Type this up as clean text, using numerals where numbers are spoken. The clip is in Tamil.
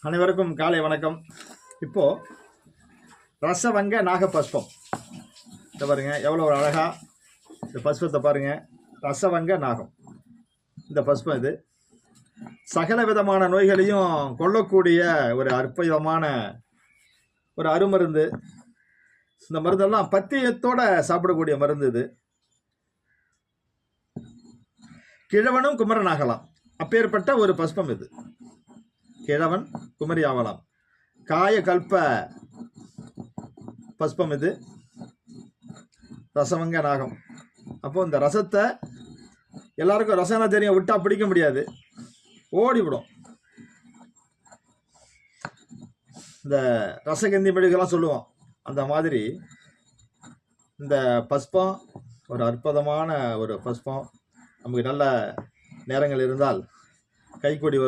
அனைவருக்கும் காலை வணக்கம். இப்போ ரசவங்க நாகபஸ்பம் இதை பாருங்க, எவ்வளோ ஒரு அழகா இந்த பஸ்பத்தை பாருங்க. ரசவங்க நாகம் இந்த பஸ்பம் இது சகல விதமான நோய்களையும் கொல்லக்கூடிய ஒரு அற்புதமான ஒரு அருமருந்து. இந்த மருந்தெல்லாம் பத்தியத்தோட சாப்பிடக்கூடிய மருந்து இது. கிழவனும் குமரன் ஆகலாம், அப்பேற்பட்ட ஒரு பஸ்பம் இது. கிழவன் குமரி ஆகலாம். காய கல்ப பஸ்பம் இது, ரசவங்க நாகம். அப்போ இந்த ரசத்தை எல்லாருக்கும் ரசம்னா தெரியும், விட்டா பிடிக்க முடியாது, ஓடிவிடும். இந்த ரசகந்தி மெழுகெல்லாம் சொல்லுவோம், அந்த மாதிரி இந்த பஸ்பம் ஒரு அற்புதமான ஒரு பஸ்பம். நமக்கு நல்ல நேரங்கள் இருந்தால் கைக்கூடி வரும்.